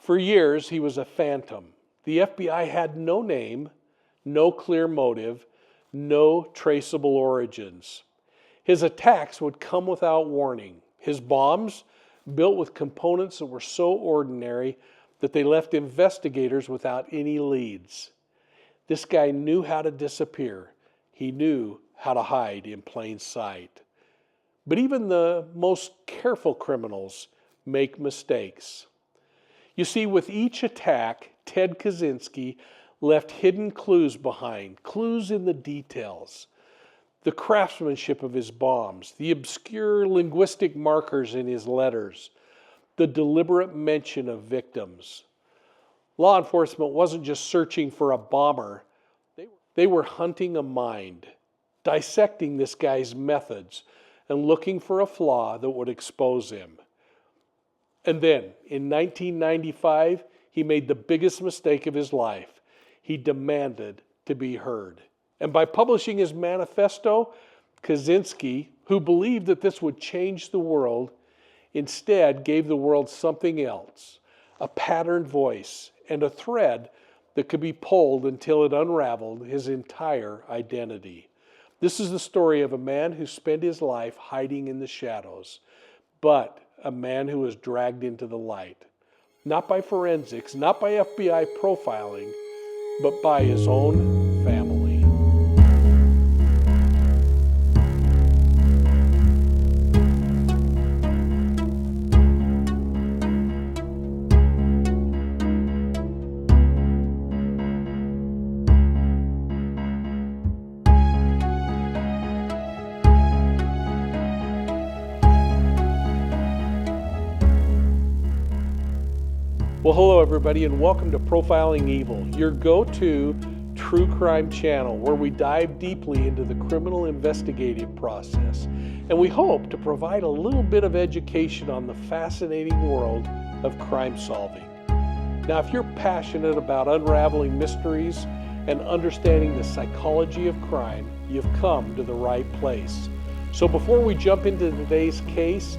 For years, he was a phantom. The FBI had no name, no clear motive, no traceable origins. His attacks would come without warning. His bombs, built with components that were so ordinary that they left investigators without any leads. This guy knew how to disappear. He knew how to hide in plain sight. But even the most careful criminals make mistakes. You see, with each attack, Ted Kaczynski left hidden clues behind, clues in the details. The craftsmanship of his bombs, the obscure linguistic markers in his letters, the deliberate mention of victims. Law enforcement wasn't just searching for a bomber, they were hunting a mind, dissecting this guy's methods, and looking for a flaw that would expose him. And then, in 1995, he made the biggest mistake of his life. He demanded to be heard. And by publishing his manifesto, Kaczynski, who believed that this would change the world, instead gave the world something else, a patterned voice and a thread that could be pulled until it unraveled his entire identity. This is the story of a man who spent his life hiding in the shadows, but a man who was dragged into the light, not by forensics, not by FBI profiling, but by his own family. Well, hello everybody, and welcome to Profiling Evil, your go-to true crime channel where we dive deeply into the criminal investigative process. And we hope to provide a little bit of education on the fascinating world of crime solving. Now, if you're passionate about unraveling mysteries and understanding the psychology of crime, you've come to the right place. So before we jump into today's case,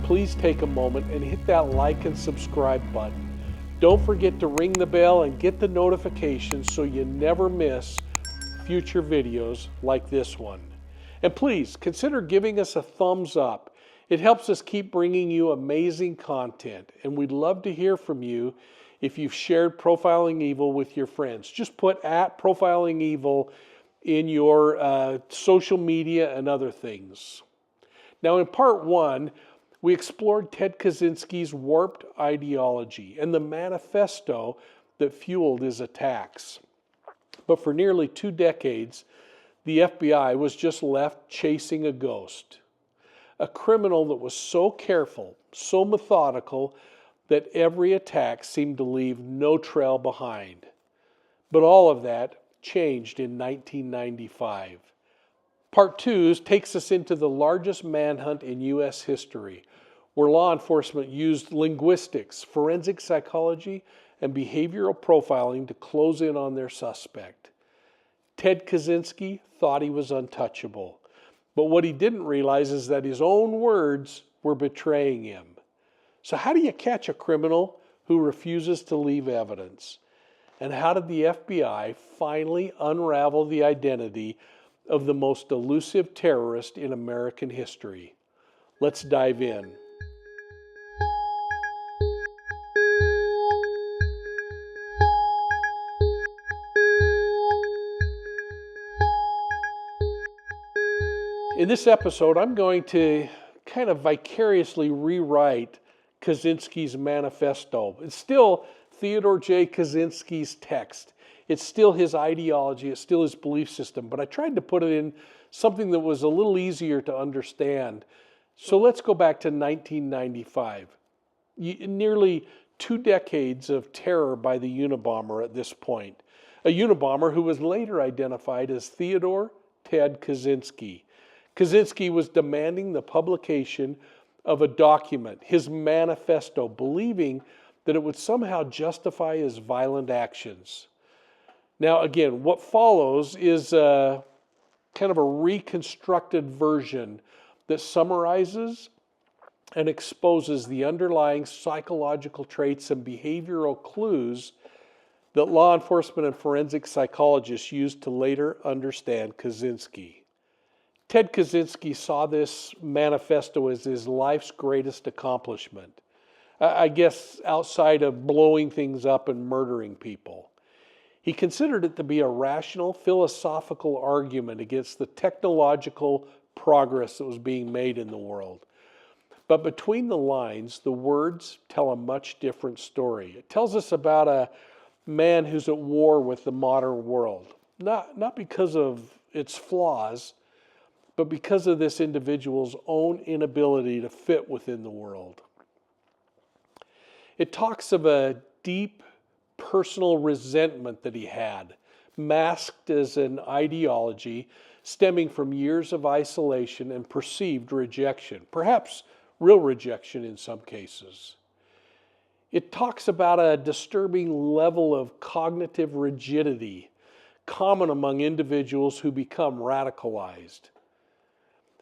please take a moment and hit that like and subscribe button. Don't forget to ring the bell and get the notifications so you never miss future videos like this one. And please consider giving us a thumbs up. It helps us keep bringing you amazing content, and we'd love to hear from you if you've shared Profiling Evil with your friends. Just put @Profiling Evil in your social media and other things. Now, in part one, we explored Ted Kaczynski's warped ideology and the manifesto that fueled his attacks. But for nearly 2 decades, the FBI was just left chasing a ghost. A criminal that was so careful, so methodical, that every attack seemed to leave no trail behind. But all of that changed in 1995. Part 2 takes us into the largest manhunt in U.S. history, where law enforcement used linguistics, forensic psychology, and behavioral profiling to close in on their suspect. Ted Kaczynski thought he was untouchable, but what he didn't realize is that his own words were betraying him. So how do you catch a criminal who refuses to leave evidence? And how did the FBI finally unravel the identity of the most elusive terrorist in American history? Let's dive in. In this episode, I'm going to kind of vicariously rewrite Kaczynski's manifesto. It's still Theodore J. Kaczynski's text. It's still his ideology. It's still his belief system. But I tried to put it in something that was a little easier to understand. So let's go back to 1995. Nearly 2 decades of terror by the Unabomber at this point. A Unabomber who was later identified as Theodore Ted Kaczynski. Kaczynski was demanding the publication of a document, his manifesto, believing that it would somehow justify his violent actions. Now, again, what follows is kind of a reconstructed version that summarizes and exposes the underlying psychological traits and behavioral clues that law enforcement and forensic psychologists used to later understand Kaczynski. Ted Kaczynski saw this manifesto as his life's greatest accomplishment. I guess outside of blowing things up and murdering people. He considered it to be a rational, philosophical argument against the technological progress that was being made in the world. But between the lines, the words tell a much different story. It tells us about a man who's at war with the modern world, not because of its flaws, but because of this individual's own inability to fit within the world. It talks of a deep personal resentment that he had, masked as an ideology stemming from years of isolation and perceived rejection, perhaps real rejection in some cases. It talks about a disturbing level of cognitive rigidity common among individuals who become radicalized.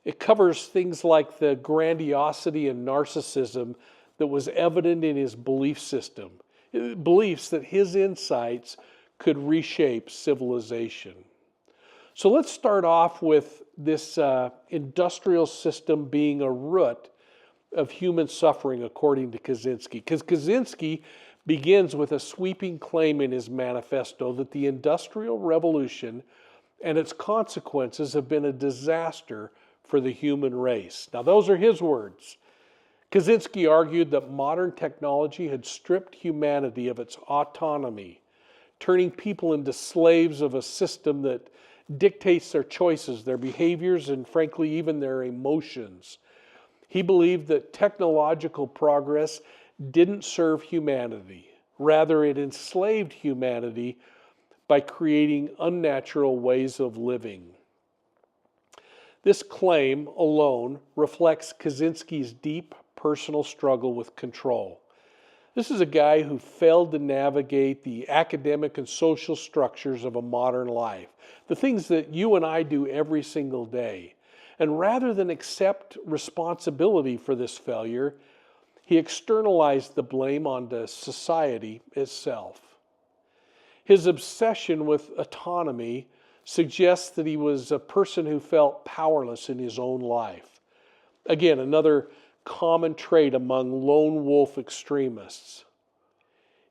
It covers things like the grandiosity and narcissism that was evident in his belief system, beliefs that his insights could reshape civilization. So let's start off with this industrial system being a root of human suffering, according to Kaczynski. Because Kaczynski begins with a sweeping claim in his manifesto that the Industrial Revolution and its consequences have been a disaster for the human race. Now, those are his words. Kaczynski argued that modern technology had stripped humanity of its autonomy, turning people into slaves of a system that dictates their choices, their behaviors, and frankly, even their emotions. He believed that technological progress didn't serve humanity. Rather, it enslaved humanity by creating unnatural ways of living. This claim alone reflects Kaczynski's deep personal struggle with control. This is a guy who failed to navigate the academic and social structures of a modern life, the things that you and I do every single day. And rather than accept responsibility for this failure, he externalized the blame onto society itself. His obsession with autonomy suggests that he was a person who felt powerless in his own life. Again, another common trait among lone wolf extremists.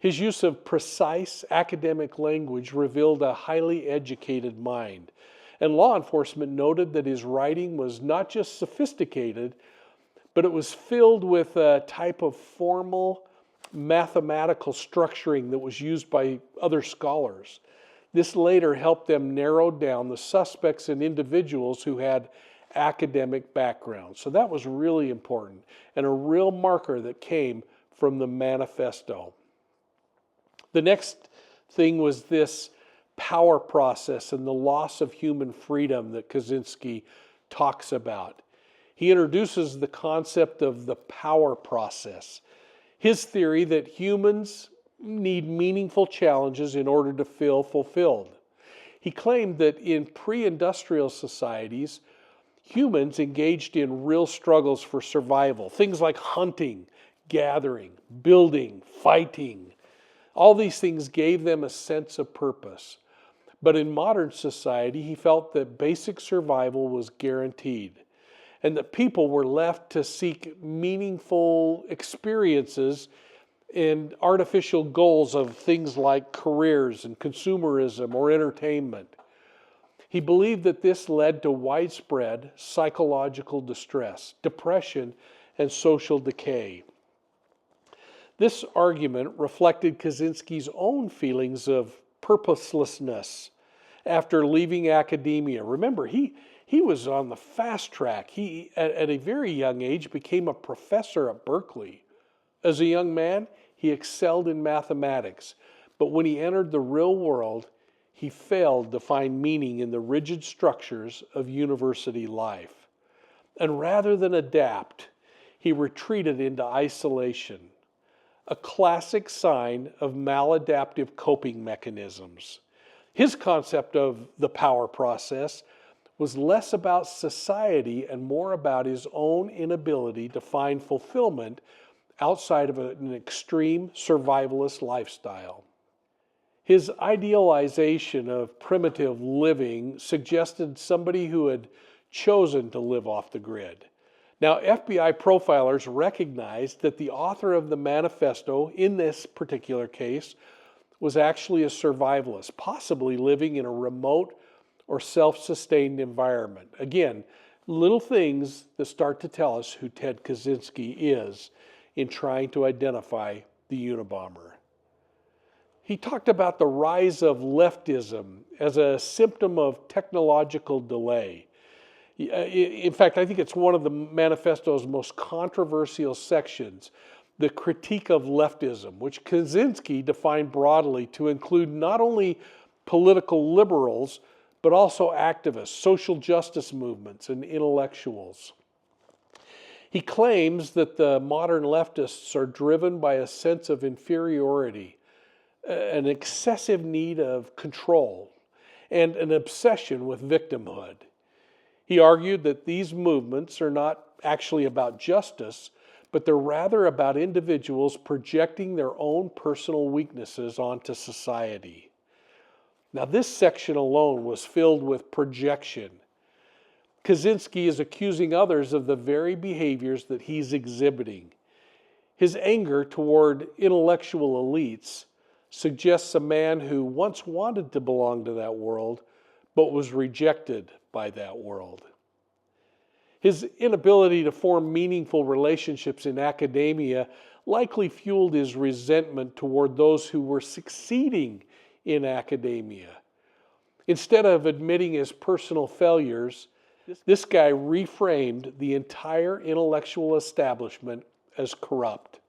His use of precise academic language revealed a highly educated mind. And law enforcement noted that his writing was not just sophisticated, but it was filled with a type of formal mathematical structuring that was used by other scholars. This later helped them narrow down the suspects and individuals who had academic backgrounds. So that was really important and a real marker that came from the manifesto. The next thing was this power process and the loss of human freedom that Kaczynski talks about. He introduces the concept of the power process. His theory that humans need meaningful challenges in order to feel fulfilled. He claimed that in pre-industrial societies, humans engaged in real struggles for survival, things like hunting, gathering, building, fighting. All these things gave them a sense of purpose. But in modern society, he felt that basic survival was guaranteed and that people were left to seek meaningful experiences and artificial goals of things like careers and consumerism or entertainment. He believed that this led to widespread psychological distress, depression, and social decay. This argument reflected Kaczynski's own feelings of purposelessness after leaving academia. Remember, he was on the fast track. He, at a very young age, became a professor at Berkeley. As a young man, he excelled in mathematics, but when he entered the real world, he failed to find meaning in the rigid structures of university life. And rather than adapt, he retreated into isolation, a classic sign of maladaptive coping mechanisms. His concept of the power process was less about society and more about his own inability to find fulfillment outside of an extreme survivalist lifestyle. His idealization of primitive living suggested somebody who had chosen to live off the grid. Now, FBI profilers recognized that the author of the Manifesto, in this particular case, was actually a survivalist, possibly living in a remote or self-sustained environment. Again, little things that start to tell us who Ted Kaczynski is in trying to identify the Unabomber. He talked about the rise of leftism as a symptom of technological delay. In fact, I think it's one of the Manifesto's most controversial sections, the critique of leftism, which Kaczynski defined broadly to include not only political liberals, but also activists, social justice movements, and intellectuals. He claims that the modern leftists are driven by a sense of inferiority, an excessive need of control, and an obsession with victimhood. He argued that these movements are not actually about justice, but they're rather about individuals projecting their own personal weaknesses onto society. Now, this section alone was filled with projection. Kaczynski is accusing others of the very behaviors that he's exhibiting. His anger toward intellectual elites suggests a man who once wanted to belong to that world, but was rejected by that world. His inability to form meaningful relationships in academia likely fueled his resentment toward those who were succeeding in academia. Instead of admitting his personal failures, this guy reframed the entire intellectual establishment as corrupt.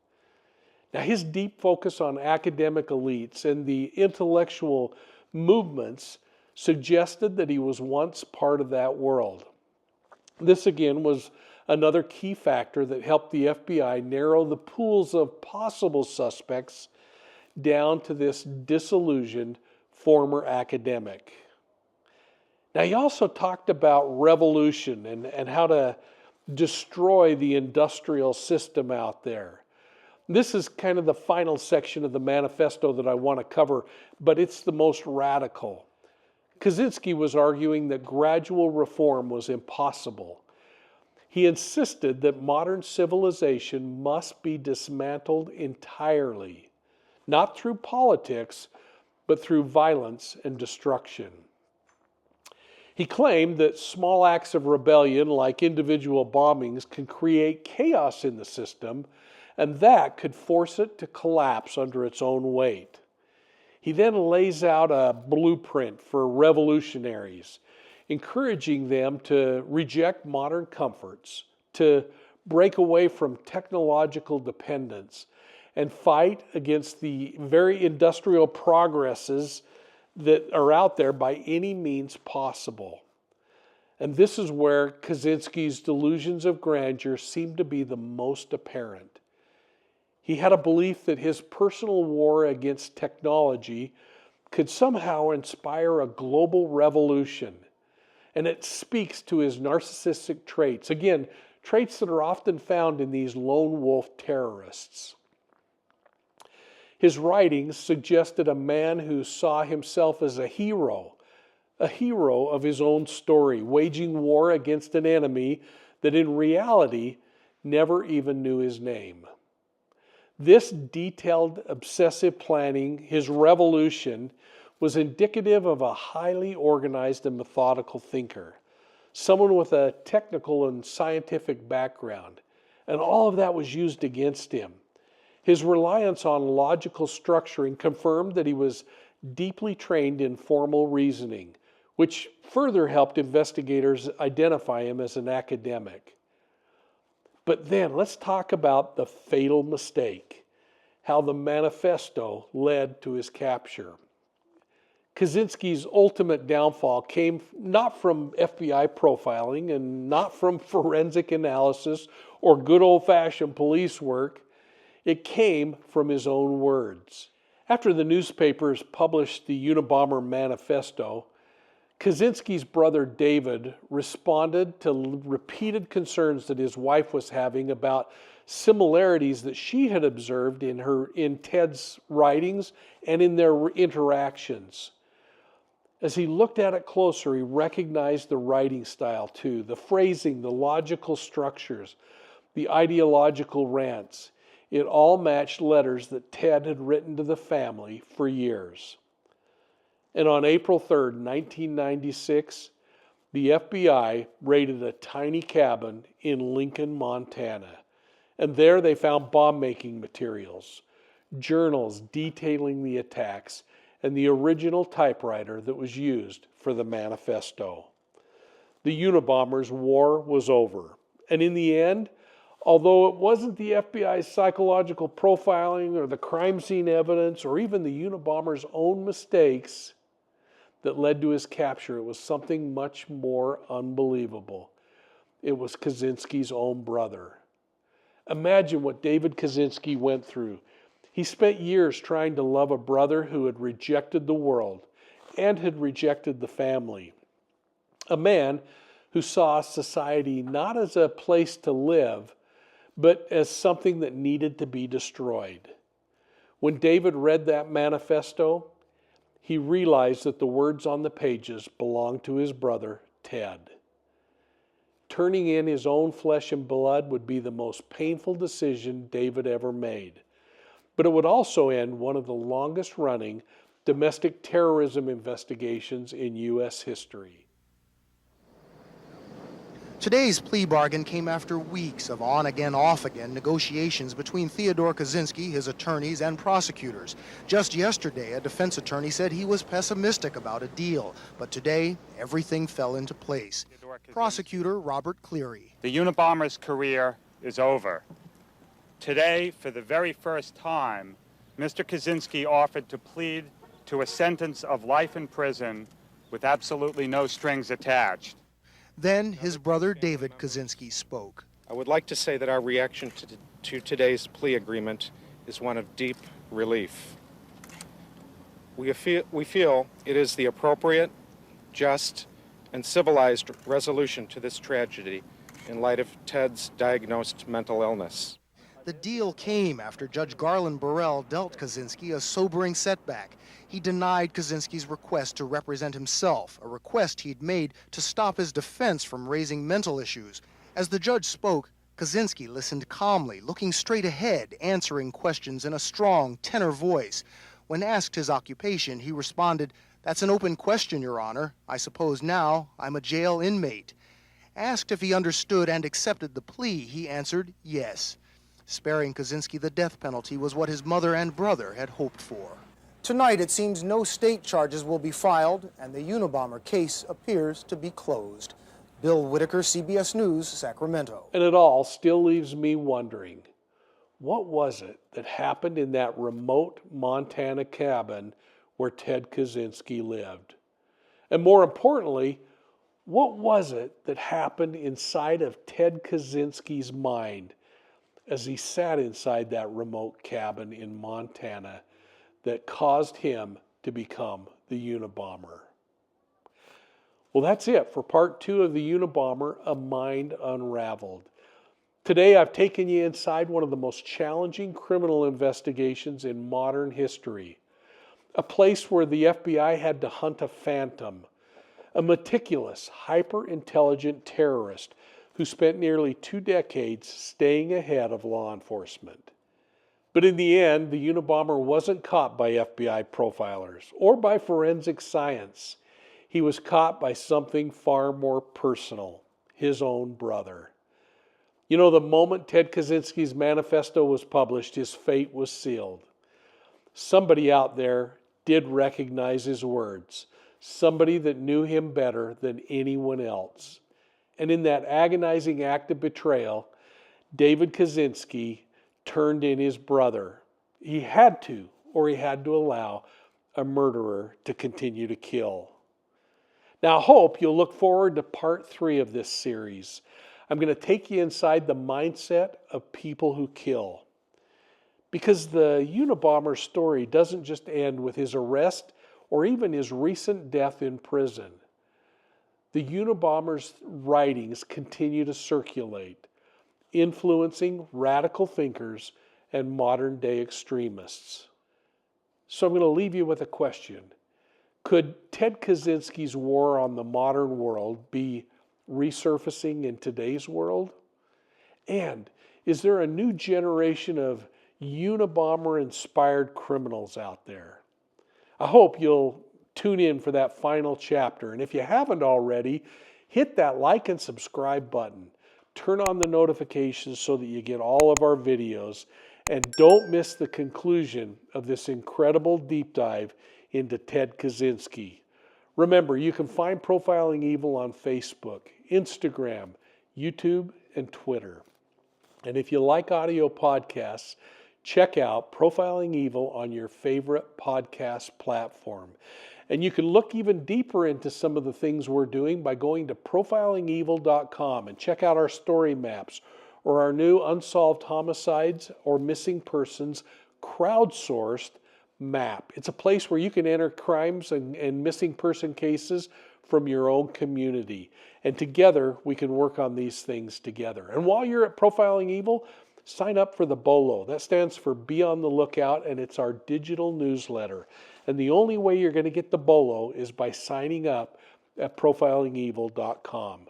Now, his deep focus on academic elites and the intellectual movements suggested that he was once part of that world. This, again, was another key factor that helped the FBI narrow the pools of possible suspects down to this disillusioned former academic. Now, he also talked about revolution and how to destroy the industrial system out there. This is kind of the final section of the Manifesto that I want to cover, but it's the most radical. Kaczynski was arguing that gradual reform was impossible. He insisted that modern civilization must be dismantled entirely, not through politics, but through violence and destruction. He claimed that small acts of rebellion, like individual bombings, can create chaos in the system, and that could force it to collapse under its own weight. He then lays out a blueprint for revolutionaries, encouraging them to reject modern comforts, to break away from technological dependence, and fight against the very industrial progresses that are out there by any means possible. And this is where Kaczynski's delusions of grandeur seem to be the most apparent. He had a belief that his personal war against technology could somehow inspire a global revolution. And it speaks to his narcissistic traits. Again, traits that are often found in these lone wolf terrorists. His writings suggested a man who saw himself as a hero of his own story, waging war against an enemy that in reality never even knew his name. This detailed, obsessive planning, his revolution, was indicative of a highly organized and methodical thinker, someone with a technical and scientific background, and all of that was used against him. His reliance on logical structuring confirmed that he was deeply trained in formal reasoning, which further helped investigators identify him as an academic. But then let's talk about the fatal mistake, how the Manifesto led to his capture. Kaczynski's ultimate downfall came not from FBI profiling and not from forensic analysis or good old-fashioned police work. It came from his own words. After the newspapers published the Unabomber Manifesto, Kaczynski's brother David responded to repeated concerns that his wife was having about similarities that she had observed in Ted's writings and in their interactions. As he looked at it closer, he recognized the writing style too, the phrasing, the logical structures, the ideological rants. It all matched letters that Ted had written to the family for years. And on April 3rd, 1996, the FBI raided a tiny cabin in Lincoln, Montana. And there they found bomb-making materials, journals detailing the attacks, and the original typewriter that was used for the Manifesto. The Unabomber's war was over. And in the end, although it wasn't the FBI's psychological profiling or the crime scene evidence or even the Unabomber's own mistakes that led to his capture, it was something much more unbelievable. It was Kaczynski's own brother. Imagine what David Kaczynski went through. He spent years trying to love a brother who had rejected the world and had rejected the family. A man who saw society not as a place to live, but as something that needed to be destroyed. When David read that manifesto, he realized that the words on the pages belonged to his brother, Ted. Turning in his own flesh and blood would be the most painful decision David ever made. But it would also end one of the longest-running domestic terrorism investigations in U.S. history. Today's plea bargain came after weeks of on-again, off-again negotiations between Theodore Kaczynski, his attorneys, and prosecutors. Just yesterday, a defense attorney said he was pessimistic about a deal, but today, everything fell into place. Prosecutor Robert Cleary. The Unabomber's career is over. Today, for the very first time, Mr. Kaczynski offered to plead to a sentence of life in prison with absolutely no strings attached. Then his brother David Kaczynski spoke. I would like to say that our reaction to today's plea agreement is one of deep relief. We feel it is the appropriate, just, and civilized resolution to this tragedy in light of Ted's diagnosed mental illness. The deal came after Judge Garland Burrell dealt Kaczynski a sobering setback. He denied Kaczynski's request to represent himself, a request he'd made to stop his defense from raising mental issues. As the judge spoke, Kaczynski listened calmly, looking straight ahead, answering questions in a strong tenor voice. When asked his occupation, he responded, "That's an open question, Your Honor. I suppose now I'm a jail inmate." Asked if he understood and accepted the plea, he answered yes. Sparing Kaczynski the death penalty was what his mother and brother had hoped for. Tonight, it seems no state charges will be filed, and the Unabomber case appears to be closed. Bill Whitaker, CBS News, Sacramento. And it all still leaves me wondering, what was it that happened in that remote Montana cabin where Ted Kaczynski lived? And more importantly, what was it that happened inside of Ted Kaczynski's mind as he sat inside that remote cabin in Montana that caused him to become the Unabomber? Well, that's it for part 2 of the Unabomber, A Mind Unraveled. Today, I've taken you inside one of the most challenging criminal investigations in modern history. A place where the FBI had to hunt a phantom, a meticulous, hyper-intelligent terrorist who spent nearly 2 decades staying ahead of law enforcement. But in the end, the Unabomber wasn't caught by FBI profilers or by forensic science. He was caught by something far more personal, his own brother. You know, the moment Ted Kaczynski's manifesto was published, his fate was sealed. Somebody out there did recognize his words, somebody that knew him better than anyone else. And in that agonizing act of betrayal, David Kaczynski turned in his brother. He had to, or he had to allow a murderer to continue to kill. Now, I hope you'll look forward to part 3 of this series. I'm going to take you inside the mindset of people who kill. Because the Unabomber story doesn't just end with his arrest or even his recent death in prison. The Unabomber's writings continue to circulate, influencing radical thinkers and modern-day extremists. So I'm going to leave you with a question. Could Ted Kaczynski's war on the modern world be resurfacing in today's world? And is there a new generation of Unabomber-inspired criminals out there? I hope you'll tune in for that final chapter. And if you haven't already, hit that like and subscribe button. Turn on the notifications so that you get all of our videos. And don't miss the conclusion of this incredible deep dive into Ted Kaczynski. Remember, you can find Profiling Evil on Facebook, Instagram, YouTube, and Twitter. And if you like audio podcasts, check out Profiling Evil on your favorite podcast platform. And you can look even deeper into some of the things we're doing by going to profilingevil.com and check out our story maps or our new unsolved homicides or missing persons crowdsourced map. It's a place where you can enter crimes and missing person cases from your own community. And together, we can work on these things together. And while you're at Profiling Evil, sign up for the BOLO. That stands for Be on the Lookout, and it's our digital newsletter. And the only way you're going to get the BOLO is by signing up at profilingevil.com.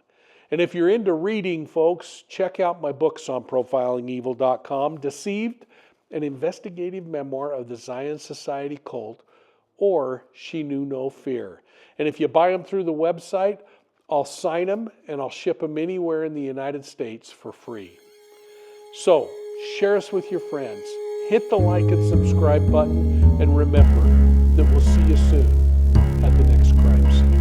And if you're into reading, folks, check out my books on profilingevil.com, Deceived, an investigative memoir of the Zion Society cult, or She Knew No Fear. And if you buy them through the website, I'll sign them and I'll ship them anywhere in the United States for free. So, share us with your friends. Hit the like and subscribe button, and remember that we'll see you soon at the next crime scene.